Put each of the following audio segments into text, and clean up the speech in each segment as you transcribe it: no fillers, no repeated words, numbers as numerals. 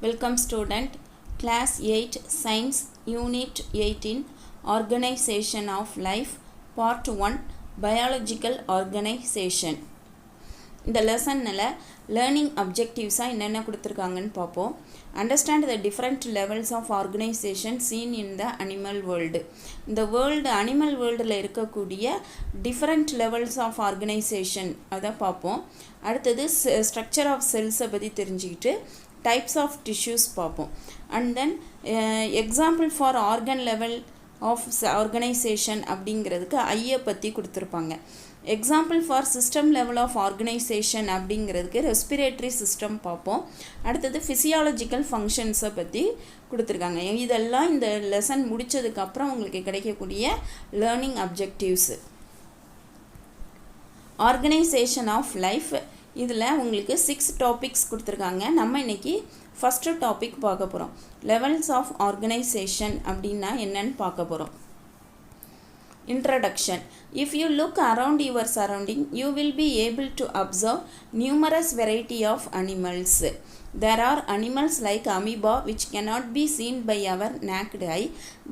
Welcome student, class 8 science unit 18 organization of life part 1 biological organization. இந்த லெசன்னில் learning அப்ஜெக்டிவ்ஸாக என்னென்ன கொடுத்துருக்காங்கன்னு பார்ப்போம். Understand the different levels of organisation seen in the animal world. இந்த animal வேர்ல்டில் இருக்கக்கூடிய different levels of organisation அதை பார்ப்போம். அடுத்தது ஸ்ட்ரக்சர் ஆஃப் செல்ஸை பற்றி தெரிஞ்சுக்கிட்டு டைப்ஸ் ஆஃப் டிஷ்யூஸ் பார்ப்போம். And then example for organ level of organisation அப்படிங்கிறதுக்கு ஐயை பற்றி கொடுத்துருப்பாங்க. Example for system level of organisation அப்படிங்கிறதுக்கு ரெஸ்பிரேட்டரி சிஸ்டம் பார்ப்போம். அடுத்தது ஃபிசியாலஜிக்கல் ஃபங்க்ஷன்ஸை பற்றி கொடுத்துருக்காங்க. இதெல்லாம் இந்த லெசன் முடித்ததுக்கப்புறம் உங்களுக்கு கிடைக்கக்கூடிய லேர்னிங் அப்ஜெக்டிவ்ஸு. ஆர்கனைசேஷன் ஆஃப் லைஃப் இதில் உங்களுக்கு 6 டாபிக்ஸ் கொடுத்துருக்காங்க. நம்ம இன்றைக்கி ஃபஸ்ட்டு டாபிக் பார்க்க போகிறோம். லெவல்ஸ் ஆஃப் ஆர்கனைசேஷன் அப்படின்னா என்னன்னு பார்க்க போகிறோம். Introduction. If you look around your surrounding, you will be able to observe numerous variety of animals. There are animals like amoeba which cannot be seen by our naked eye.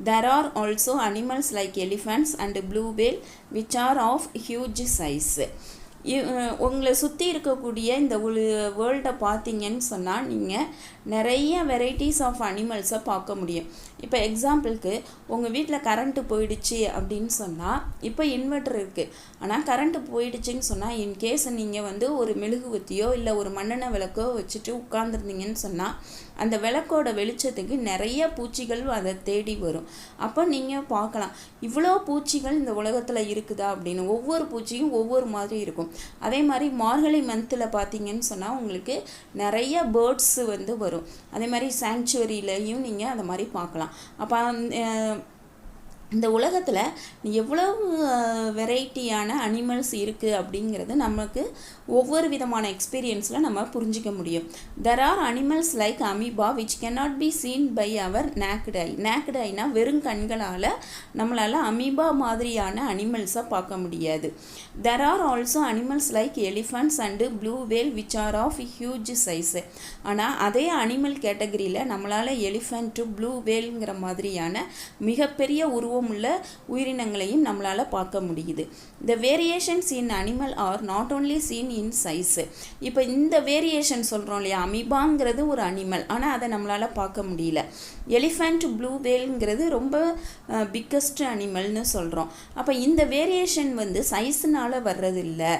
There are also animals like elephants and blue whale which are of huge size. உங்களை சுற்றி இருக்கக்கூடிய இந்த வேர்ல்டை பார்த்தீங்கன்னு சொன்னால் நீங்கள் நிறைய varieties of அனிமல்ஸை பார்க்க முடியும். இப்போ எக்ஸாம்பிளுக்கு உங்கள் வீட்டில் கரண்ட்டு போயிடுச்சு அப்படின்னு சொன்னால், இப்போ இன்வெர்டர் இருக்குது, ஆனால் கரண்ட்டு போயிடுச்சுன்னு சொன்னால் இன்கேஸ் நீங்கள் ஒரு மெழுகுவத்தியோ இல்லை ஒரு மண்ணெண்ணெய் விளக்கோ வச்சுட்டு உட்காந்துருந்தீங்கன்னு சொன்னால் அந்த விளக்கோட வெளிச்சத்துக்கு நிறைய பூச்சிகள் அதை தேடி வரும். அப்போ நீங்கள் பார்க்கலாம் இவ்வளோ பூச்சிகள் இந்த உலகத்தில் இருக்குதா அப்படின்னு. ஒவ்வொரு பூச்சியும் ஒவ்வொரு மாதிரி இருக்கும். அதே மாதிரி மார்கழி மந்தில் பார்த்தீங்கன்னு சொன்னால் உங்களுக்கு நிறைய பேர்ட்ஸ் வரும். அதே மாதிரி சாங்சுவரியிலையும் நீங்கள் அந்த மாதிரி பார்க்கலாம். அப்போ இந்த உலகத்தில் எவ்வளவு வெரைட்டியான அனிமல்ஸ் இருக்குது அப்படிங்கிறது நமக்கு ஒவ்வொரு விதமான எக்ஸ்பீரியன்ஸில் நம்ம புரிஞ்சிக்க முடியும். There are animals like amoeba which cannot be seen by our naked eye. Naked ஐனா வெறும் கண்களால் நம்மளால் அமீபா மாதிரியான அனிமல்ஸை பார்க்க முடியாது. There are also animals like elephants and blue whale which are of huge size. ஆனால் அதே அனிமல் கேட்டகரியில் நம்மளால் எலிஃபண்ட்டு ப்ளூ வேல்ங்கிற மாதிரியான மிகப்பெரிய உருவம் உள்ள உயிரினங்களையும் நம்மளால் பார்க்க முடியுது. இந்த variations in animal are not only seen in size. இப்போ இந்த வேரியேஷன் சொல்கிறோம் இல்லையா, அமீபாங்கிறது ஒரு அனிமல், ஆனால் அதை நம்மளால் பார்க்க முடியல. எலிஃபண்ட் ப்ளூ வேல்ங்கிறது ரொம்ப பிக்கஸ்ட் அனிமல்னு சொல்கிறோம். அப்போ இந்த வேரியேஷன் சைஸ்னால் வர்றதில்லை,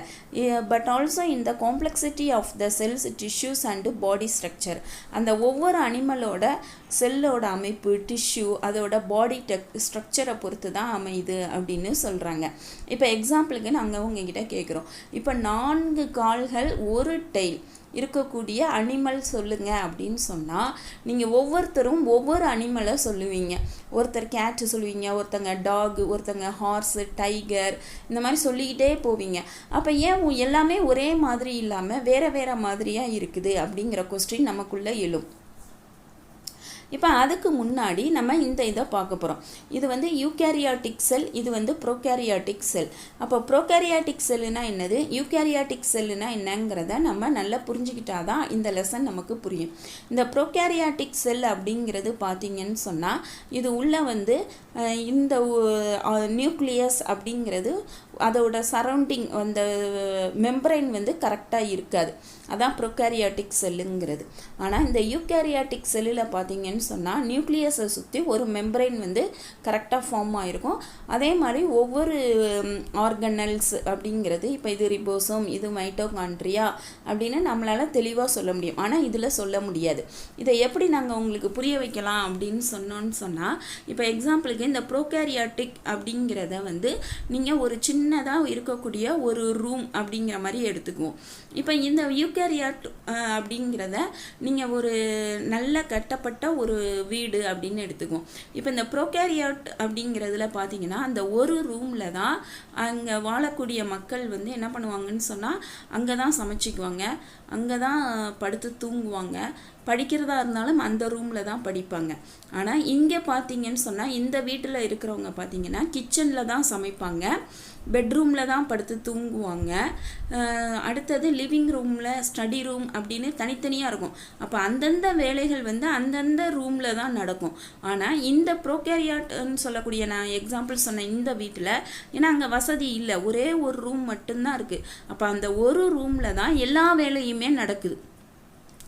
பட் ஆல்சோ இந்த complexity of the cells tissues and body structure. அந்த ஒவ்வொரு அனிமலோட செல்லோட அமைப்பு, டிஷ்யூ, அதோட பாடி ஸ்ட்ரக்சரை பொறுத்து தான் அமையுது அப்படின்னு சொல்கிறாங்க. இப்போ எக்ஸாம்பிளுக்கு நாங்கள் உங்ககிட்ட கேட்குறோம், இப்போ 4 கால்கள் ஒரு டெய்ல் இருக்கக்கூடிய அனிமல் சொல்லுங்கள் அப்படின்னு சொன்னால் நீங்கள் ஒவ்வொருத்தரும் ஒவ்வொரு அனிமலை சொல்லுவீங்க. ஒருத்தர் கேட்டு சொல்லுவீங்க, ஒருத்தங்க டாகு, ஒருத்தங்க ஹார்ஸு, டைகர், இந்த மாதிரி சொல்லிக்கிட்டே போவீங்க. அப்போ ஏன் எல்லாமே ஒரே மாதிரி இல்லாமல் வேறு வேறு மாதிரியாக இருக்குது அப்படிங்கிற கொஸ்டின் நமக்குள்ளே எழும். இப்போ அதுக்கு முன்னாடி நம்ம இந்த இதை பார்க்க போகிறோம். இது யூகேரியாட்டிக் செல், இது ப்ரோகேரியாட்டிக் செல். அப்போ ப்ரோகேரியாட்டிக் செல்லுனா என்னது, யூகேரியாட்டிக் செல்லுனா என்னங்கிறத நம்ம நல்லா புரிஞ்சுக்கிட்டா தான் இந்த லெசன் நமக்கு புரியும். இந்த ப்ரோகேரியாட்டிக் செல் அப்படிங்கிறது பார்த்தீங்கன்னு சொன்னால் இது உள்ள இந்த நியூக்ளியஸ் அப்படிங்கிறது அதோட சரௌண்டிங் அந்த மெம்பரைன் கரெக்டாக இருக்காது. அதான் ப்ரோகேரியாட்டிக் செல்லுங்கிறது. ஆனால் இந்த யூகேரியாட்டிக் செல்லில் பார்த்தீங்கன்னு சொன்னால் நியூக்ளியஸை சுற்றி ஒரு மெம்பரைன் கரெக்டாக ஃபார்ம் ஆகிருக்கும். அதே மாதிரி ஒவ்வொரு ஆர்கனல்ஸ் அப்படிங்கிறது, இப்போ இது ரிபோசோம், இது மைட்டோகாண்ட்ரியா அப்படின்னு நம்மளால் தெளிவாக சொல்ல முடியும். ஆனால் இதில் சொல்ல முடியாது. இதை எப்படி நாங்கள் உங்களுக்கு புரிய வைக்கலாம் அப்படின்னு சொன்னால், இப்போ எக்ஸாம்பிளுக்கு இந்த ப்ரோகேரியாட்டிக் அப்படிங்கிறத நீங்கள் ஒரு சின்னதாக இருக்கக்கூடிய ஒரு ரூம் அப்படிங்கிற மாதிரி எடுத்துக்குவோம். இப்போ இந்த யூகேரியாட் அப்படிங்கிறத நீங்கள் ஒரு நல்ல கட்டப்பட்ட ஒரு வீடு அப்படின்னு எடுத்துக்குவோம். இப்போ இந்த ப்ரோகேரியாட் அப்படிங்கிறதுல பார்த்தீங்கன்னா அந்த ஒரு ரூமில் தான் அங்கே வாழக்கூடிய மக்கள் என்ன பண்ணுவாங்கன்னு சொன்னால் அங்கே தான் சமைச்சிக்குவாங்க, அங்கே தான் படுத்து தூங்குவாங்க, படிக்கிறதா இருந்தாலும் அந்த ரூமில் தான் படிப்பாங்க. ஆனால் இங்கே பார்த்தீங்கன்னு சொன்னால் இந்த வீட்டில் இருக்கிறவங்க பார்த்தீங்கன்னா கிச்சனில் தான் சமைப்பாங்க, பெட்ரூமில் தான் படுத்து தூங்குவாங்க. அடுத்தது லிவிங் ரூமில், ஸ்டடி ரூம் அப்படின்னு தனித்தனியாக இருக்கும். அப்போ அந்தந்த வேலைகள் வந்து அந்தந்த ரூமில் தான் நடக்கும். ஆனால் இந்த ப்ரோகேரியாட்னு சொல்லக்கூடிய நான் எக்ஸாம்பிள் சொன்ன இந்த வீட்டில், ஏன்னா அங்கே வசதி இல்லை, ஒரே ஒரு ரூம் மட்டும்தான் இருக்குது. அப்போ அந்த ஒரு ரூமில் தான் எல்லா வேலையுமே நடக்குது.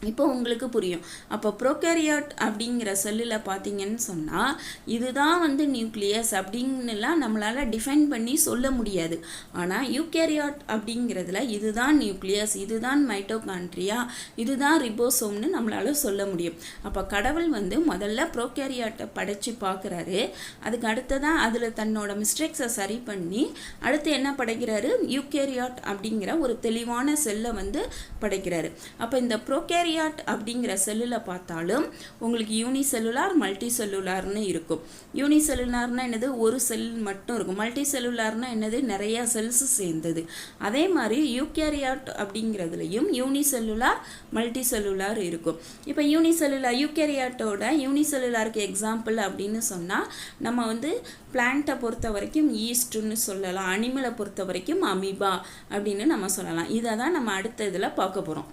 இப்போ உங்களுக்கு புரியும். அப்போ ப்ரோகேரியாட் அப்படிங்கிற செல்லில் பார்த்தீங்கன்னு சொன்னால் இதுதான் வந்து நியூக்ளியஸ் அப்படின்னுலாம் நம்மளால் டிஃபைன் பண்ணி சொல்ல முடியாது. ஆனால் யூகேரியாட் அப்படிங்கிறதுல இதுதான் நியூக்ளியஸ், இதுதான் மைட்டோகாண்ட்ரியா, இதுதான் ரிபோசோம்னு நம்மளால் சொல்ல முடியும். அப்போ கடவுள் வந்து முதல்ல ப்ரோகேரியாட்டை படைச்சு பார்க்குறாரு. அதுக்கு அடுத்ததான் அதில் தன்னோட மிஸ்டேக்ஸை சரி பண்ணி அடுத்து என்ன படைக்கிறாரு, யூகேரியாட் அப்படிங்கிற ஒரு தெளிவான செல்லை வந்து படைக்கிறாரு. அப்போ இந்த ப்ரோகேரியாட் அப்படிங்கிற செல்லில் பார்த்தாலும் உங்களுக்கு யூனிசெல்லுலார், மல்டி செல்லுலார்னு இருக்கும். யூனிசெல்லுலார்னா என்னது, ஒரு செல் மட்டும் இருக்கும். மல்டி செல்லுலார்னா என்னது, நிறைய செல்ஸ் சேர்ந்தது. அதே மாதிரி யூகேரியாட் அப்படிங்கிறதுலையும் யூனிசெல்லுலார், மல்டி செல்லுலார் இருக்கும். இப்போ யூனிசெல்லுலார் யூகேரியாட்டோட யூனிசெல்லுலாருக்கு எக்ஸாம்பிள் அப்படின்னு சொன்னால் நம்ம வந்து பிளான்ட்டை பொறுத்த வரைக்கும் ஈஸ்ட்னு சொல்லலாம், அனிமலை பொறுத்த வரைக்கும் அமீபா அப்படின்னு நம்ம சொல்லலாம். இதை தான் நம்ம அடுத்த இதில் பார்க்க போகிறோம்.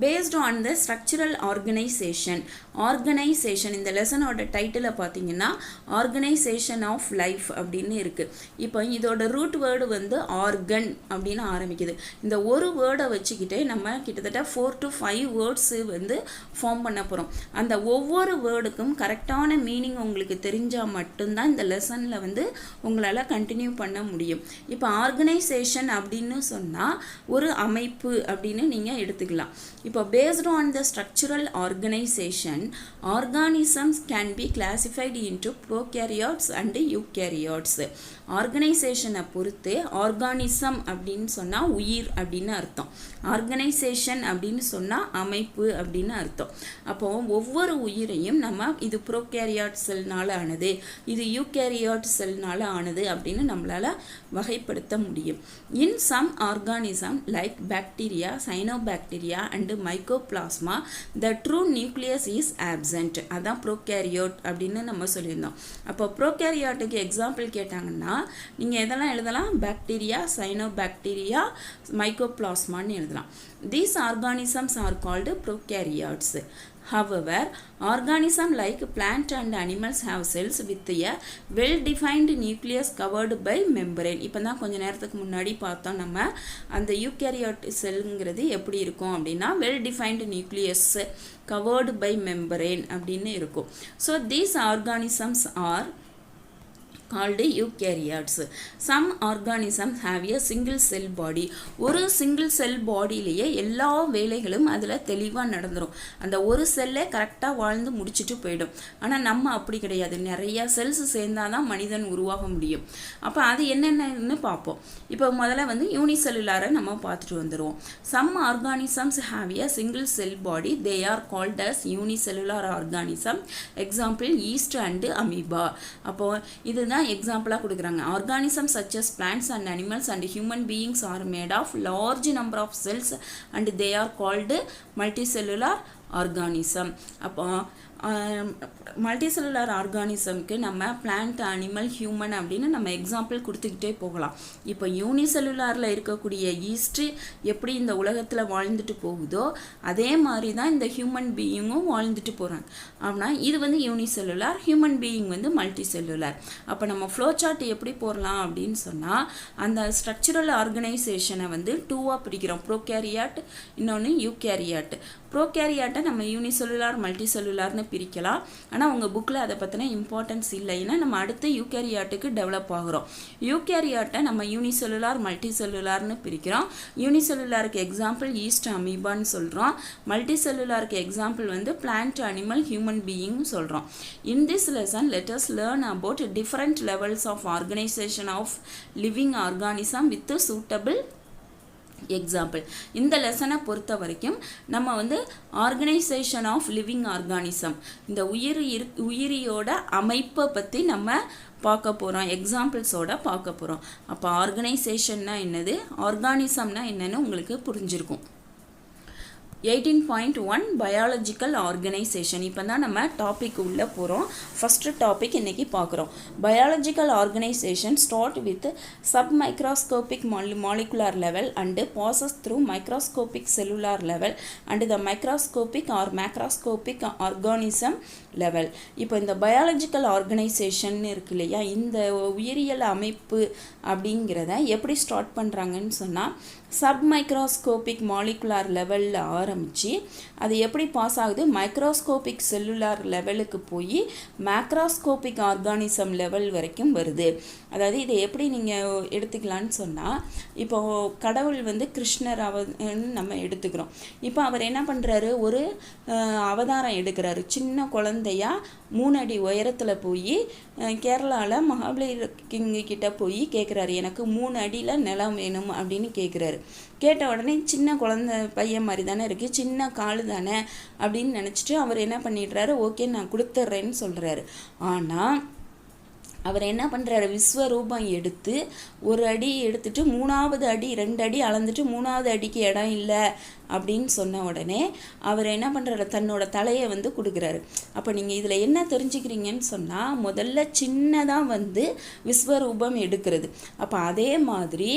Based on the structural organization இந்த லெசனோட டைட்டில் பார்த்தீங்கன்னா ஆர்கனைசேஷன் ஆஃப் லைஃப் அப்படின்னு இருக்குது. இப்போ இதோட ரூட் வேர்டு வந்து ஆர்கன் அப்படின்னு ஆரம்பிக்குது. இந்த ஒரு வேர்டை வச்சுக்கிட்டே நம்ம கிட்டத்தட்ட 4 to 5 வேர்ட்ஸு வந்து ஃபார்ம் பண்ண போகிறோம். அந்த ஒவ்வொரு வேர்டுக்கும் கரெக்டான மீனிங் உங்களுக்கு தெரிஞ்சால் மட்டும்தான் இந்த லெசனில் வந்து உங்களால் கண்டினியூ பண்ண முடியும். இப்போ ஆர்கனைசேஷன் அப்படின்னு சொன்னால் ஒரு அமைப்பு அப்படின்னு நீங்கள் எடுத்துக்கலாம். இப்போ based on the structural organization, organisms can be classified into prokaryotes and eukaryotes. ஆர்கனைசேஷனை பொறுத்து ஆர்கானிசம் அப்படின்னு சொன்னால் உயிர் அப்படின்னு அர்த்தம், ஆர்கனைசேஷன் அப்படின்னு சொன்னால் அமைப்பு அப்படின்னு அர்த்தம். அப்போ ஒவ்வொரு உயிரையும் நம்ம இது ப்ரோகேரியாட் செல்னால் ஆனது, இது யூகேரியாட் செல்னால் ஆனது அப்படின்னு நம்மளால் வகைப்படுத்த முடியும். In some organism like bacteria, cyanobacteria and mycoplasma the true nucleus is absent. அதான் ப்ரோகேரியோட் அப்படின்னு நம்ம சொல்லியிருந்தோம். அப்போ ப்ரோகேரியாட்டுக்கு எக்ஸாம்பிள் கேட்டாங்கன்னா நீங்கள் எதெல்லாம் எழுதலாம், பாக்டீரியா, சைனோபாக்டீரியா, மைக்கோபிளாஸ்மான்னு எழுதலாம். These organisms are called prokaryotes. However, organisms like plant and animals have cells with a well-defined nucleus covered by membrane. இப்போ தான் கொஞ்சம் நேரத்துக்கு முன்னாடி பார்த்தோம் நம்ம அந்த யூகேரியாட் செல்லுங்கிறது எப்படி இருக்கும் அப்படின்னா well-defined nucleus covered by membrane அப்படின்னு இருக்கும். So these organisms are called eukaryotes. Some organisms have a single cell body. ஒரு சிங்கிள் செல் பாடியிலேயே எல்லா வேலைகளும் அதில் தெளிவாக நடந்துடும். அந்த ஒரு செல்லே கரெக்டாக வாழ்ந்து முடிச்சுட்டு போயிடும். ஆனால் நம்ம அப்படி கிடையாது, நிறையா செல்ஸ் சேர்ந்தால் தான் மனிதன் உருவாக முடியும். அப்போ அது என்னென்னு பார்ப்போம். இப்போ முதல்ல வந்து யூனிசெல்லுலாரை நம்ம பார்த்துட்டு வந்துடுவோம். Some organisms have a single cell body. They are called as unicellular organism. Example yeast and amoeba. அப்போ இதுதான் எக்ஸாம்பிளாக கொடுக்குறாங்க. Organism such as plants and animals and human beings are made of large number of cells and they are called multicellular organism. அப்போ multicellular ஆர்கானிசம்க்கு நம்ம plant, animal, human அப்படின்னு நம்ம example கொடுத்துக்கிட்டே போகலாம். இப்போ யூனிசெல்லுலாரில் இருக்கக்கூடிய ஈஸ்ட்டு எப்படி இந்த உலகத்தில் வாழ்ந்துட்டு போகுதோ அதே மாதிரி தான் இந்த ஹியூமன் பீயிங்கும் வாழ்ந்துட்டு போகிறாங்க. ஆனால் இது வந்து யூனிசெல்லுலார், ஹியூமன் பீயிங் வந்து மல்டி செல்லுலார். அப்போ நம்ம ஃப்ளோ சார்ட் எப்படி போடலாம் அப்படின்னு சொன்னால் அந்த ஸ்ட்ரக்சரல் ஆர்கனைசேஷனை வந்து 2ஆக பிரிக்கிறோம், ப்ரோகேரியாட் இன்னொன்று யூகேரியாட். ப்ரோகேரியாட்டை நம்ம யூனிசெல்லுலார், மல்டி செல்லுலார்னு பிரிக்கலாம். ஆனால் உங்கள் புக்கில் அதை பற்றின இம்பார்ட்டன்ஸ் இல்லைன்னா நம்ம அடுத்து யூகேரியாட்டுக்கு டெவலப் ஆகிறோம். யூகேரியாட்டை நம்ம யூனிசெல்லுலார், மல்டி செல்லுலார்னு பிரிக்கிறோம். யூனிசெல்லுலாருக்கு எக்ஸாம்பிள் ஈஸ்ட், அமீபான்னு சொல்கிறோம். மல்டி செல்லுலாருக்கு எக்ஸாம்பிள் வந்து பிளான்ட், அனிமல், ஹியூமன் பீயிங் சொல்கிறோம். In this lesson let us learn about different levels of organisation of living organism with suitable example. இந்த லெசனை பொறுத்த வரைக்கும் நம்ம வந்து ஆர்கனைசேஷன் ஆஃப் லிவிங் ஆர்கானிசம், இந்த உயிரியோட அமைப்பை பற்றி நம்ம பார்க்க போகிறோம், எக்ஸாம்பிள்ஸோட பார்க்க போகிறோம். அப்போ ஆர்கனைசேஷன்னா என்னது, ஆர்கானிசம்னா என்னன்னு உங்களுக்கு புரிஞ்சிருக்கும். 18.1 பயாலஜிக்கல் ஆர்கனைசேஷன். இப்போ தான் நம்ம டாபிக் உள்ளே போகிறோம். ஃபஸ்ட்டு டாபிக் இன்றைக்கி பார்க்குறோம். Biological organisation start with submicroscopic molecular level and passes through microscopic cellular level and the microscopic or macroscopic organism level. இப்போ இந்த பயாலஜிக்கல் ஆர்கனைசேஷன் இருக்கு இல்லையா, இந்த உயிரியல் அமைப்பு அப்படிங்கிறத எப்படி ஸ்டார்ட் பண்ணுறாங்கன்னு சொன்னால், சப் மைக்ரோஸ்கோபிக் மாலிகுலார் லெவலில் ஆரம்பித்து அது எப்படி பாஸ் ஆகுது, மைக்ரோஸ்கோபிக் செல்லுலார் லெவலுக்கு போய் மேக்ரோஸ்கோபிக் ஆர்கானிசம் லெவல் வரைக்கும் வருது. அதாவது இதை எப்படி நீங்கள் எடுத்துக்கலான்னு சொன்னால், இப்போது கடவுள் வந்து கிருஷ்ணர் நம்ம எடுத்துக்கிறோம். இப்போ அவர் என்ன பண்ணுறாரு, ஒரு அவதாரம் எடுக்கிறாரு. சின்ன குழந்தையா 3 அடி உயரத்தில் போய் கேரளாவில் மகாபலி கிட்ட போய் கேட்குறாரு, எனக்கு 3 அடியில் நிலம் வேணும் அப்படின்னு கேட்குறாரு. கேட்ட உடனே சின்ன குழந்தை பையன் மாதிரி தானே இருக்குது, சின்ன கால் தானே அப்படின்னு நினச்சிட்டு அவர் என்ன பண்ணிடுறாரு, ஓகே நான் கொடுத்துட்றேன்னு சொல்கிறாரு. ஆனால் அவர் என்ன பண்ணுறாரு, விஸ்வரூபம் எடுத்து 1 அடி எடுத்துட்டு 3வது அடி 2 அடி அளந்துட்டு 3வது அடிக்கு இடம் இல்லை அப்படின்னு சொன்ன உடனே அவர் என்ன பண்ணுறாரு, தன்னோட தலையை வந்து கொடுக்குறாரு. அப்போ நீங்கள் இதில் என்ன தெரிஞ்சுக்கிறீங்கன்னு சொன்னால், முதல்ல சின்னதாக வந்து விஸ்வரூபம் எடுக்கிறது. அப்போ அதே மாதிரி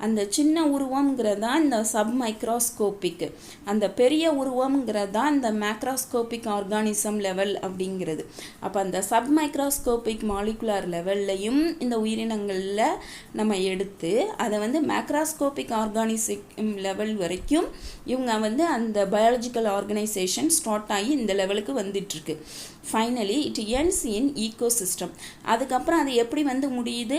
அந்த சின்ன உருவம்ங்கிறது தான் இந்த சப் மைக்ரோஸ்கோபிக், அந்த பெரிய உருவம்ங்கிறது தான் இந்த மேக்ரோஸ்கோபிக் ஆர்கானிசம் லெவல் அப்படிங்கிறது. அப்போ அந்த சப் மைக்ரோஸ்கோபிக் மாலிகுலர் லெவல்லையும் இந்த உயிரினங்களில் நம்ம எடுத்து அதை வந்து மேக்ரோஸ்கோபிக் ஆர்கானிசம் லெவல் வரைக்கும் இவங்க வந்து அந்த பயாலஜிக்கல் ஆர்கனைசேஷன் ஸ்டார்ட் ஆகி இந்த லெவலுக்கு வந்துட்டுருக்கு. Finally it ends in ecosystem. அதுக்கப்புறம் அது எப்படி வந்து முடியுது,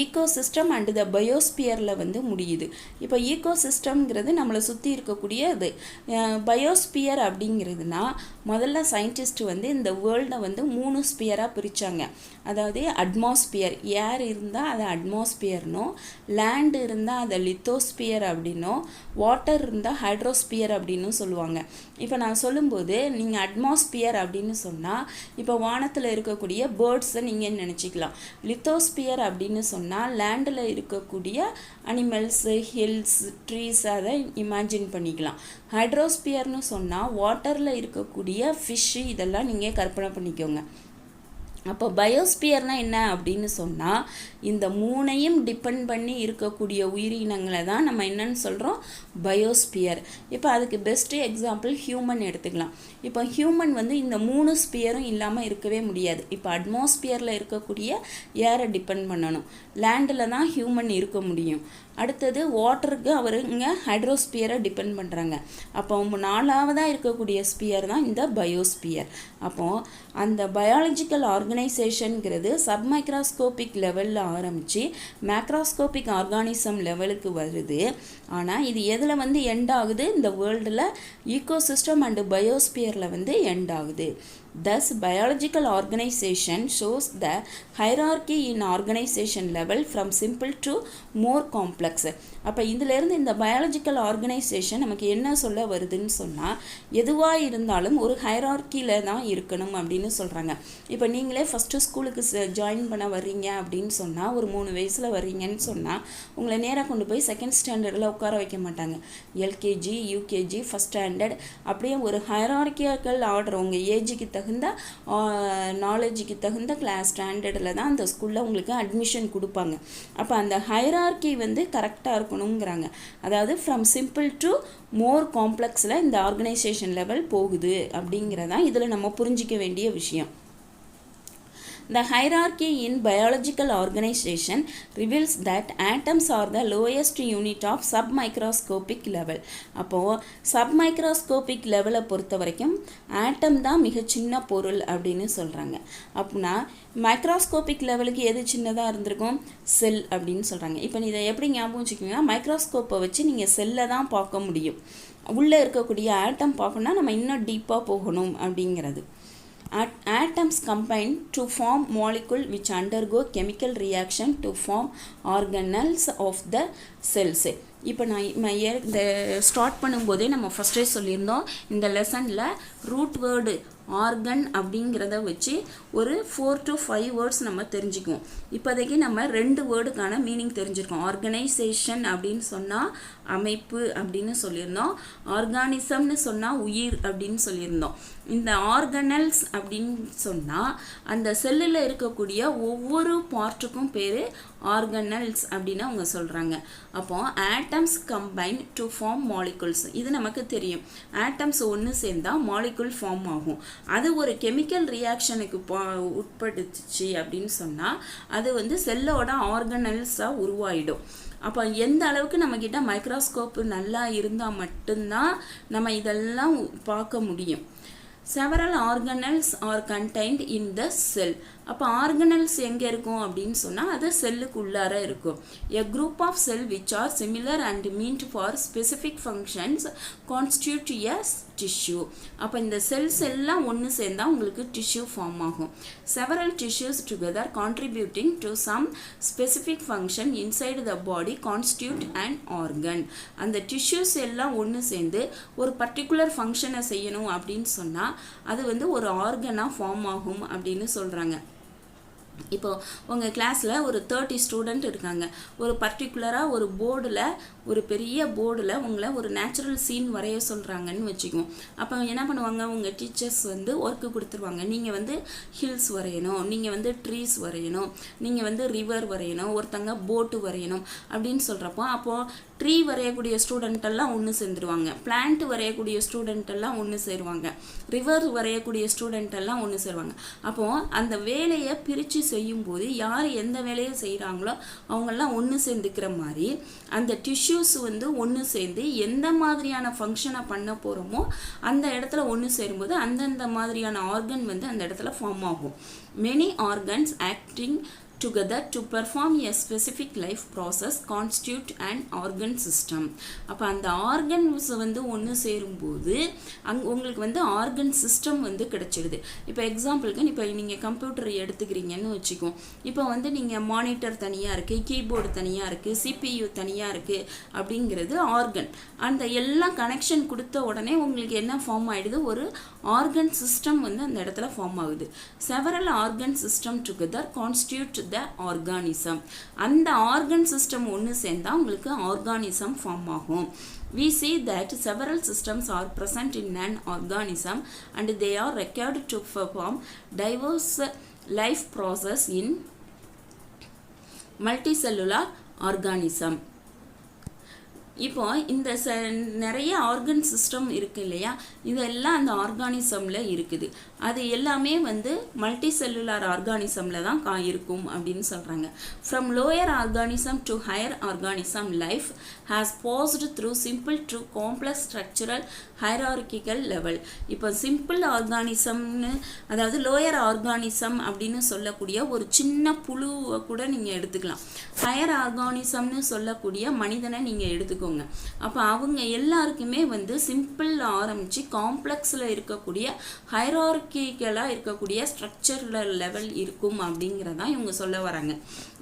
ஈகோசிஸ்டம் அண்டு த பயோஸ்பியரில் வந்து முடியுது. இப்போ ஈகோசிஸ்டம்ங்கிறது நம்மளை சுற்றி இருக்கக்கூடிய இது. பயோஸ்பியர் அப்படிங்கிறதுனா முதல்ல சயின்டிஸ்ட் வந்து இந்த வேர்ல்டை வந்து 3 ஸ்பியராக பிரித்தாங்க. அதாவது அட்மாஸ்பியர், ஏர் இருந்தால் அதை அட்மாஸ்பியர்னோ, லேண்டு இருந்தால் அதை லித்தோஸ்பியர் அப்படின்னோ, வாட்டர் இருந்தால் ஹைட்ரோஸ்பியர் அப்படின்னு சொல்லுவாங்க. இப்போ நான் சொல்லும்போது நீங்கள் அட்மாஸ்பியர் அப்படின்னு சொன்னால், இப்போ வானத்தில் இருக்கக்கூடிய பேர்ட்ஸை நீங்கள் நினச்சிக்கலாம். லித்தோஸ்பியர் அப்படின்னு சொன்னால் லேண்டில் இருக்கக்கூடிய அனிமல்ஸு, ஹில்ஸ், ட்ரீஸ், அதை இமேஜின் பண்ணிக்கலாம். ஹைட்ரோஸ்பியர்னு சொன்னால் வாட்டரில் இருக்கக்கூடிய ஃபிஷ்ஷு, இதெல்லாம் நீங்கள் கற்பனை பண்ணிக்கோங்க. அப்போ பயோஸ்பியர்னால் என்ன அப்படின்னு சொன்னால், இந்த 3ஐயும் டிபெண்ட் பண்ணி இருக்கக்கூடிய உயிரினங்களை தான் நம்ம என்னன்னு சொல்கிறோம், பயோஸ்பியர். இப்போ அதுக்கு பெஸ்ட்டு எக்ஸாம்பிள் ஹியூமன் எடுத்துக்கலாம். இப்போ ஹியூமன் வந்து இந்த 3 ஸ்பியரும் இல்லாமல் இருக்கவே முடியாது. இப்போ அட்மாஸ்பியரில் இருக்கக்கூடிய ஏரை டிபெண்ட் பண்ணணும், லேண்டில் தான் ஹியூமன் இருக்க முடியும். அடுத்தது வாட்டருக்கு அவருங்க ஹைட்ரோஸ்பியரை டிபெண்ட் பண்ணுறாங்க. அப்போ 4ஆவதாக இருக்கக்கூடிய ஸ்பியர் தான் இந்த பயோஸ்பியர். அப்போது அந்த பயாலஜிக்கல் ஆர்கனைசேஷனுங்கிறது சப் மைக்ரோஸ்கோபிக் லெவலில் ஆரம்பித்து மேக்ரோஸ்கோபிக் ஆர்கானிசம் லெவலுக்கு வருது. ஆனால் இது எதில் வந்து எண்ட் ஆகுது, இந்த வேர்ல்டில் ஈகோசிஸ்டம் அண்டு பயோஸ்பியரில் வந்து எண்ட் ஆகுது. Thus, biological organization shows the hierarchy in organization level from simple to more complex. அப்போ இதிலேருந்து இந்த பயாலஜிக்கல் ஆர்கனைசேஷன் நமக்கு என்ன சொல்ல வருதுன்னு சொன்னால், எதுவாக இருந்தாலும் ஒரு ஹைரார்க்கியில் தான் இருக்கணும் அப்படின்னு சொல்கிறாங்க. இப்போ நீங்களே ஃபஸ்ட்டு ஸ்கூலுக்கு ஜாயின் பண்ண வர்றீங்க அப்படின்னு சொன்னால், ஒரு 3 வயசில் வர்றீங்கன்னு சொன்னால் உங்களை நேராக கொண்டு போய் 2nd ஸ்டாண்டர்டில் உட்கார வைக்க மாட்டாங்க. எல்கேஜி, யூகேஜி, ஃபஸ்ட் ஸ்டாண்டர்ட், அப்படியே ஒரு ஹைரார்க்கியல் ஆர்டர் உங்கள் ஏஜுக்கு தகுந்த நாலேஜுக்கு தகுந்த கிளாஸ் ஸ்டாண்டர்டில் தான் அந்த ஸ்கூலில் உங்களுக்கு அட்மிஷன் கொடுப்பாங்க. அப்போ அந்த ஹைரார்க்கி வந்து கரெக்டாக இருக்கணுங்கிறாங்க. அதாவது ஃப்ரம் சிம்பிள் டு மோர் காம்ப்ளெக்ஸில் இந்த ஆர்கனைசேஷன் லெவல் போகுது அப்படிங்கிறதான் இதில் நம்ம புரிஞ்சிக்க வேண்டிய விஷயம். The hierarchy in biological organization reveals that atoms are the lowest unit of submicroscopic level. அப்போது சப்மைக்ரோஸ்கோபிக் லெவலை பொறுத்த வரைக்கும் ஆட்டம் தான் மிக சின்ன பொருள் அப்படின்னு சொல்கிறாங்க. அப்படின்னா மைக்ரோஸ்கோபிக் லெவலுக்கு எது சின்னதாக இருந்திருக்கும், செல் அப்படின்னு சொல்கிறாங்க. இப்போ இதை எப்படி ஞாபகம் வச்சுக்கிங்கன்னா, மைக்ரோஸ்கோப்பை வச்சு நீங்கள் செல்லை தான் பார்க்க முடியும். உள்ளே இருக்கக்கூடிய ஆட்டம் பார்க்கணுன்னா நம்ம இன்னும் டீப்பாக போகணும் அப்படிங்கிறது. Atoms combine to form molecule which undergo chemical reaction to form organelles of the cells. இப்போ நான் இந்த ஸ்டார்ட் பண்ணும்போதே நம்ம ஃபஸ்ட்டே சொல்லியிருந்தோம், இந்த லெசனில் ரூட் வேர்டு ஆர்கன் அப்படிங்கிறத வச்சு ஒரு 4 to 5 வேர்ட்ஸ் நம்ம தெரிஞ்சுக்குவோம். இப்போதைக்கு நம்ம 2 வேர்டுக்கான மீனிங் தெரிஞ்சிருக்கோம். ஆர்கனைசேஷன் அப்படின்னு சொன்னால் அமைப்பு அப்படின்னு சொல்லியிருந்தோம். ஆர்கானிசம்னு சொன்னால் உயிர் அப்படின்னு சொல்லியிருந்தோம். இந்த ஆர்கனல்ஸ் அப்படின்னு சொன்னால் அந்த செல்லில் இருக்கக்கூடிய ஒவ்வொரு பார்ட்டுக்கும் பேர் ஆர்கனல்ஸ் அப்படின்னு அவங்க சொல்கிறாங்க. அப்போ atoms combine to form molecules. இது நமக்கு தெரியும். ஆட்டம்ஸ் ஒன்று சேர்ந்தால் மாலிகுல் ஃபார்ம் ஆகும். அது ஒரு கெமிக்கல் ரியாக்ஷனுக்கு உட்பட்டுச்சு அப்படின்னு சொன்னால் அது செல்லோட ஆர்கனல்ஸாக உருவாயிடும். அப்போ எந்த அளவுக்கு நம்மக்கிட்ட மைக்ரோஸ்கோப்பு நல்லா இருந்தால் மட்டும்தான் நம்ம இதெல்லாம் பார்க்க முடியும். Several organelles are contained in the cell. அப்போ ஆர்கனல்ஸ் எங்கே இருக்கும் அப்படின்னு சொன்னால் அது செல்லுக்குள்ளார இருக்கும். A group of cell which are similar and meant for specific functions constitute a tissue. அப்போ இந்த செல்ஸ் எல்லாம் ஒன்று சேர்ந்தால் உங்களுக்கு tissue ஃபார்ம் ஆகும். Several tissues together contributing to some specific function inside the body constitute an organ. அந்த tissues எல்லாம் ஒன்று சேர்ந்து ஒரு பர்டிகுலர் ஃபங்க்ஷனை செய்யணும் அப்படின்னு சொன்னால் அது ஒரு ஆர்கனாக ஃபார்ம் ஆகும் அப்படின்னு சொல்கிறாங்க. இப்போ உங்கள் கிளாஸில் ஒரு 30 ஸ்டூடெண்ட் இருக்காங்க. ஒரு பர்டிகுலராக ஒரு போர்டில், ஒரு பெரிய போர்டில் உங்களை ஒரு நேச்சுரல் சீன் வரைய சொல்கிறாங்கன்னு வச்சுக்குவோம். அப்போ என்ன பண்ணுவாங்க, உங்கள் டீச்சர்ஸ் ஒர்க்கு கொடுத்துருவாங்க. நீங்கள் ஹில்ஸ் வரையணும், நீங்கள் ட்ரீஸ் வரையணும், நீங்கள் ரிவர் வரையணும், ஒருத்தங்க போட்டு வரையணும் அப்படின்னு சொல்கிறப்போ அப்போது ட்ரீ வரையக்கூடிய ஸ்டூடெண்ட் எல்லாம் ஒன்று சேர்ந்துருவாங்க, பிளான்ட் வரையக்கூடிய ஸ்டூடெண்ட் எல்லாம் ஒன்று சேருவாங்க, ரிவர் வரையக்கூடிய ஸ்டூடெண்ட் எல்லாம் ஒன்று சேருவாங்க. அப்போது அந்த வேலையை பிரித்து செய்யும்போது யார் எந்த வேலையை செய்கிறாங்களோ அவங்கெல்லாம் ஒன்று சேர்ந்துக்கிற மாதிரி அந்த டிஷ்யூஸ் ஒன்று சேர்ந்து எந்த மாதிரியான ஃபங்க்ஷனை பண்ண போகிறோமோ அந்த இடத்துல ஒன்று சேரும்போது அந்தந்த மாதிரியான ஆர்கன் அந்த இடத்துல ஃபார்ம் ஆகும். Many organs acting together to perform a specific life process constitute an organ system. அப்போ அந்த ஆர்கன்ஸ் ஒன்று சேரும்போது உங்களுக்கு ஆர்கன் சிஸ்டம் கிடைச்சிடுது. இப்போ எக்ஸாம்பிளுக்கு இப்போ நீங்கள் கம்ப்யூட்டர் எடுத்துக்கிறீங்கன்னு வச்சுக்கோம். இப்போ நீங்கள் மானிட்டர் தனியாக இருக்குது, கீபோர்டு தனியாக இருக்குது, CPU தனியாக இருக்குது அப்படிங்கிறது ஆர்கன். அந்த எல்லாம் கனெக்ஷன் கொடுத்த உடனே உங்களுக்கு என்ன ஃபார்ம் ஆகிடுது, ஒரு ஆர்கன் சிஸ்டம் அந்த இடத்துல ஃபார்ம் ஆகுது. Several organ system together constitute the organism. அந்த ஆர்கன் சிஸ்டம் ஒன்று சேர்ந்தால் உங்களுக்கு ஆர்கானிசம் ஃபார்ம் ஆகும். We see that several systems are present in an organism and they are required to perform diverse life process in multicellular organism. இப்போ இந்த நிறைய organ system இருக்குது இல்லையா, இதெல்லாம் அந்த ஆர்கானிசமில் இருக்குது. அது எல்லாமே மல்டி செல்லுலார் ஆர்கானிசமில் தான் இருக்கும் அப்படின்னு சொல்கிறாங்க. From lower organism to higher organism life has passed through simple to complex structural hierarchical level. இப்போ சிம்பிள் ஆர்கானிசம்னு, அதாவது லோயர் ஆர்கானிசம் அப்படின்னு சொல்லக்கூடிய ஒரு சின்ன புழுவை கூட நீங்கள் எடுத்துக்கலாம். ஹையர் ஆர்கானிசம்னு சொல்லக்கூடிய மனிதனை நீங்கள் எடுத்துக்கோங்க. அப்போ அவங்க எல்லாருக்குமே சிம்பிள் ஆரம்பித்து காம்ப்ளெக்ஸில் இருக்கக்கூடிய ஹைரார்கிக்கலாக இருக்கக்கூடிய ஸ்ட்ரக்சரல் லெவல் இருக்கும் அப்படிங்கிறதான் இவங்க சொல்ல வராங்க.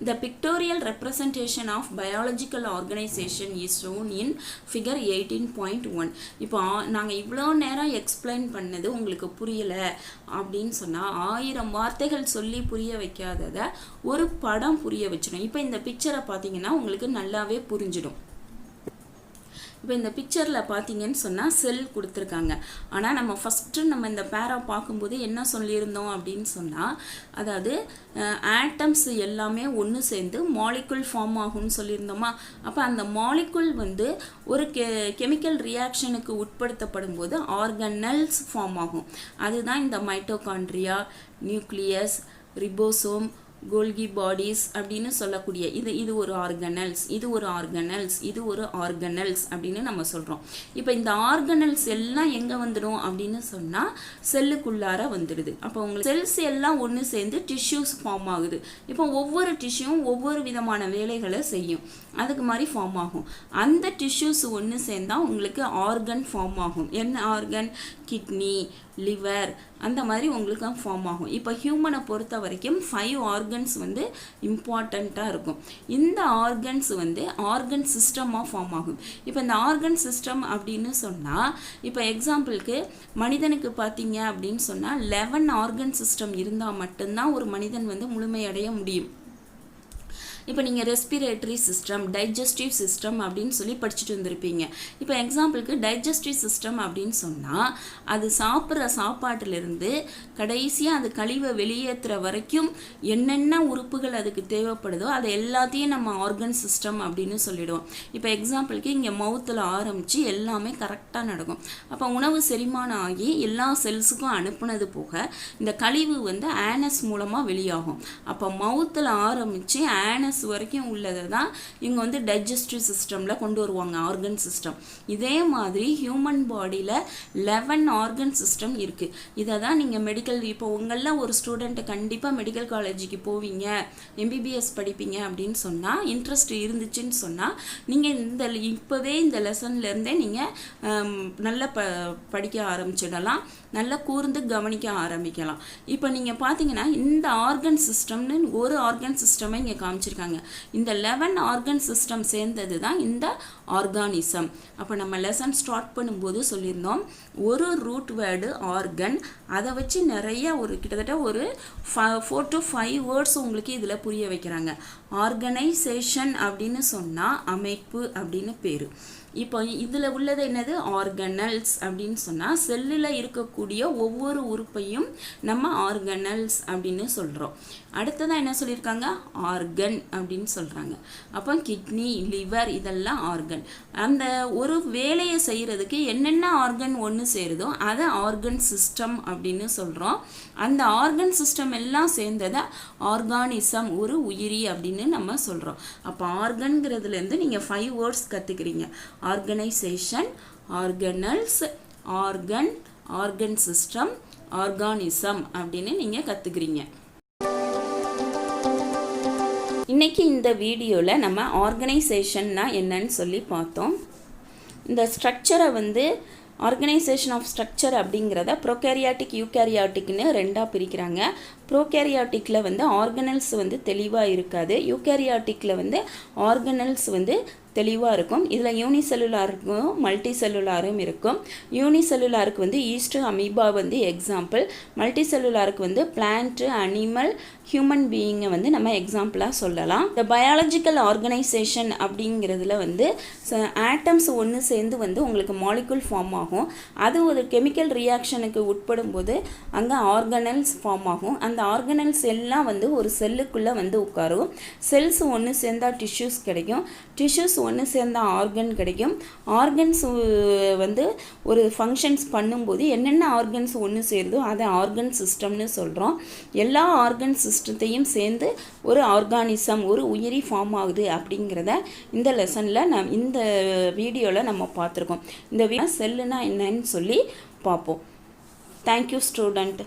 The pictorial representation of biological organization is shown in figure 18.1. இப்போ நாங்கள் இவ்வளோ நேரம் எக்ஸ்பிளைன் பண்ணது உங்களுக்கு புரியலை அப்படின்னு சொன்னால் 1000 வார்த்தைகள் சொல்லி புரிய வைக்காததை ஒரு படம் புரிய வச்சிடும். இப்போ இந்த பிக்சரை பார்த்தீங்கன்னா உங்களுக்கு நல்லாவே புரிஞ்சிடும். இப்போ இந்த பிக்சரில் பார்த்தீங்கன்னு சொன்னால் செல் கொடுத்துருக்காங்க. ஆனால் நம்ம இந்த பேரா பார்க்கும்போது என்ன சொல்லியிருந்தோம் அப்படின்னு சொன்னால், அதாவது ஆட்டம்ஸ் எல்லாமே ஒன்று சேர்ந்து மாலிகுல் ஃபார்ம் ஆகும்னு சொல்லியிருந்தோமா. அப்போ அந்த மாலிகுல் ஒரு கெமிக்கல் ரியாக்ஷனுக்கு உட்படுத்தப்படும் போது ஆர்கனல்ஸ் ஃபார்ம் ஆகும். அதுதான் இந்த மைட்டோகாண்ட்ரியா, நியூக்ளியஸ், ரிபோசோம், கோல்கி பாடிஸ் அப்படின்னு சொல்லக்கூடிய இது ஒரு ஆர்கனல்ஸ், இது ஒரு ஆர்கனல்ஸ், இது ஒரு ஆர்கனல்ஸ் அப்படின்னு நம்ம சொல்கிறோம். இப்போ இந்த ஆர்கனல்ஸ் எல்லாம் எங்கே வந்துடும் அப்படின்னு சொன்னால் செல்லுக்குள்ளார வந்துடுது. அப்போ உங்களுக்கு செல்ஸ் எல்லாம் ஒன்று சேர்ந்து டிஷ்யூஸ் ஃபார்ம் ஆகுது. இப்போ ஒவ்வொரு டிஷ்யூவும் ஒவ்வொரு விதமான வேலைகளை செய்யும், அதுக்கு மாதிரி ஃபார்ம் ஆகும். அந்த டிஷ்யூஸ் ஒன்று சேர்ந்தால் உங்களுக்கு ஆர்கன் ஃபார்ம் ஆகும். என்ன ஆர்கன்? கிட்னி, லிவர், அந்த மாதிரி உங்களுக்கு ஃபார்ம் ஆகும். இப்போ ஹியூமனை பொறுத்த வரைக்கும் 5 ஆர்கன் ஆர்கன்ஸ் வந்து இம்பார்ட்டண்ட்டாக இருக்கும். இந்த ஆர்கன்ஸ் வந்து ஆர்கன் சிஸ்டமாக ஃபார்ம் ஆகும். இப்போ இந்த ஆர்கன் சிஸ்டம் அப்படின்னு சொன்னால், இப்போ எக்ஸாம்பிளுக்கு மனிதனுக்கு பார்த்தீங்க அப்படின்னு சொன்னால் 11 ஆர்கன் சிஸ்டம் இருந்தால் மட்டும்தான் ஒரு மனிதன் வந்து முழுமையடைய முடியும். இப்போ நீங்கள் ரெஸ்பிரேட்டரி சிஸ்டம், டைஜஸ்டிவ் சிஸ்டம் அப்படின்னு சொல்லி படிச்சுட்டு வந்திருப்பீங்க. இப்போ எக்ஸாம்பிளுக்கு டைஜஸ்டிவ் சிஸ்டம் அப்படின்னு சொன்னால், அது சாப்பிட்ற சாப்பாட்டிலிருந்து கடைசியாக அது கழிவை வெளியேற்றுற வரைக்கும் என்னென்ன உறுப்புகள் அதுக்கு தேவைப்படுதோ அதை எல்லாத்தையும் நம்ம ஆர்கன் சிஸ்டம் அப்படின்னு சொல்லிடுவோம். இப்போ எக்ஸாம்பிளுக்கு இங்கே மவுத்தில் ஆரம்பித்து எல்லாமே கரெக்டாக நடக்கும். அப்போ உணவு செரிமானம் ஆகி எல்லா செல்ஸுக்கும் அனுப்புனது போக இந்த கழிவு வந்து ஆனஸ் மூலமாக வெளியாகும். அப்போ மவுத்தில் ஆரம்பித்து ஆனஸ் வரைக்கும் உள்ளதை தான் இவங்க வந்து டைஜஸ்டிவ் சிஸ்டமில் கொண்டு வருவாங்க, ஆர்கன் சிஸ்டம். இதே மாதிரி ஹியூமன் பாடியில் 11 ஆர்கன் சிஸ்டம் இருக்குது. இதை தான் நீங்கள் மெடிக்கல், இப்போ உங்களில் ஒரு ஸ்டூடெண்ட்டு கண்டிப்பாக மெடிக்கல் காலேஜுக்கு போவீங்க, MBBS படிப்பீங்க அப்படின்னு சொன்னால், இன்ட்ரெஸ்ட் இருந்துச்சுன்னு சொன்னால், நீங்கள் இப்போவே இந்த லெசன்லேருந்தே நீங்கள் நல்லா படிக்க ஆரம்பிச்சிடலாம், நல்லா கூர்ந்து கவனிக்க ஆரம்பிக்கலாம். இப்போ நீங்கள் பார்த்தீங்கன்னா இந்த ஆர்கன் சிஸ்டம்னு ஒரு ஆர்கன் சிஸ்டமை இங்கே காமிச்சிருக்காங்க. இந்த 11 ஆர்கன் சிஸ்டம் சேர்ந்தது தான் இந்த ஆர்கானிசம். அப்போ நம்ம லெசன் ஸ்டார்ட் பண்ணும்போது சொல்லியிருந்தோம், ஒரு ரூட் வேர்டு ஆர்கன், அதை வச்சு நிறைய கிட்டத்தட்ட ஒரு 4 to 5 வேர்ட்ஸ் உங்களுக்கு இதில் புரிய வைக்கிறாங்க. ஆர்கனைசேஷன் அப்படின்னு சொன்னால் அமைப்பு அப்படின்னு பேர். இப்போ இதில் உள்ளது என்னது, ஆர்கனல்ஸ் அப்படின்னு சொன்னால் செல்லில் இருக்கக்கூடிய ஒவ்வொரு உறுப்பையும் நம்ம ஆர்கனல்ஸ் அப்படின்னு சொல்கிறோம். அடுத்ததான் என்ன சொல்லியிருக்காங்க, ஆர்கன் அப்படின்னு சொல்கிறாங்க. அப்போ கிட்னி, லிவர் இதெல்லாம் ஆர்கன். அந்த ஒரு வேலையை செய்கிறதுக்கு என்னென்ன ஆர்கன் ஒன்று சேருதோ அதை ஆர்கன் சிஸ்டம் அப்படின்னு சொல்கிறோம். அந்த ஆர்கன் சிஸ்டம் எல்லாம் சேர்ந்ததை ஆர்கானிசம், ஒரு உயிரி அப்படின்னு நம்ம சொல்கிறோம். அப்போ ஆர்கன்கிறதுலேருந்து நீங்கள் 5 வேர்ட்ஸ் கற்றுக்கிறீங்க. Organisation, organelles, organ, organ system, organism அப்படின்னு நீங்கள் கற்றுக்கிறீங்க. இன்றைக்கி இந்த வீடியோவில் நம்ம ஆர்கனைசேஷன்னா என்னன்னு சொல்லி பார்த்தோம். இந்த ஸ்ட்ரக்சரை வந்து ஆர்கனைசேஷன் ஆஃப் ஸ்ட்ரக்சர் அப்படிங்கிறத ப்ரோகேரியாட்டிக், யூகேரியாட்டிக்னு 2ஆக பிரிக்கிறாங்க. ப்ரோகேரியாட்டிக்கில் வந்து ஆர்கனல்ஸ் வந்து தெளிவாக இருக்காது, யூகேரியாட்டிக்கில் வந்து ஆர்கனல்ஸ் வந்து தெளிவாக இருக்கும். இதில் யூனிசெல்லுலாருக்கும் மல்டி செல்லுலாரும் இருக்கும். யூனிசெல்லுலாருக்கு வந்து ஈஸ்ட், அமீபா வந்து எக்ஸாம்பிள். மல்டி செல்லுலாருக்கு வந்து பிளான்ட்டு, அனிமல், ஹியூமன் பீயிங்கை வந்து நம்ம எக்ஸாம்பிளாக சொல்லலாம். இந்த பயாலஜிக்கல் ஆர்கனைசேஷன் அப்படிங்கிறதுல வந்து ஆட்டம்ஸ் ஒன்று சேர்ந்து வந்து உங்களுக்கு மாலிகுல் ஃபார்ம் ஆகும். அது ஒரு கெமிக்கல் ரியாக்ஷனுக்கு உட்படும் போது அங்கே ஆர்கனல்ஸ் ஃபார்ம் ஆகும். அந்த ஆர்கனல்ஸ் எல்லாம் வந்து ஒரு செல்லுக்குள்ளே வந்து உட்காரும். செல்ஸ் ஒன்று சேர்ந்தால் டிஷ்யூஸ் கிடைக்கும், டிஷ்யூஸ் ஒன்று சேர்ந்தால் ஆர்கன் கிடைக்கும். ஆர்கன்ஸ் வந்து ஒரு ஃபங்க்ஷன்ஸ் பண்ணும்போது என்னென்ன ஆர்கன்ஸ் ஒன்று சேருதோ அதை ஆர்கன் சிஸ்டம்னு சொல்கிறோம். எல்லா ஆர்கன் சிஸ்டத்தையும் சேர்ந்து ஒரு ஆர்கானிசம், ஒரு உயிரி ஃபார்ம் ஆகுது அப்படிங்கிறத இந்த லெசனில் இந்த வீடியோவில் நம்ம பார்த்துருக்கோம். இந்த செல்லுனா என்னன்னு சொல்லி பார்ப்போம். Thank you student.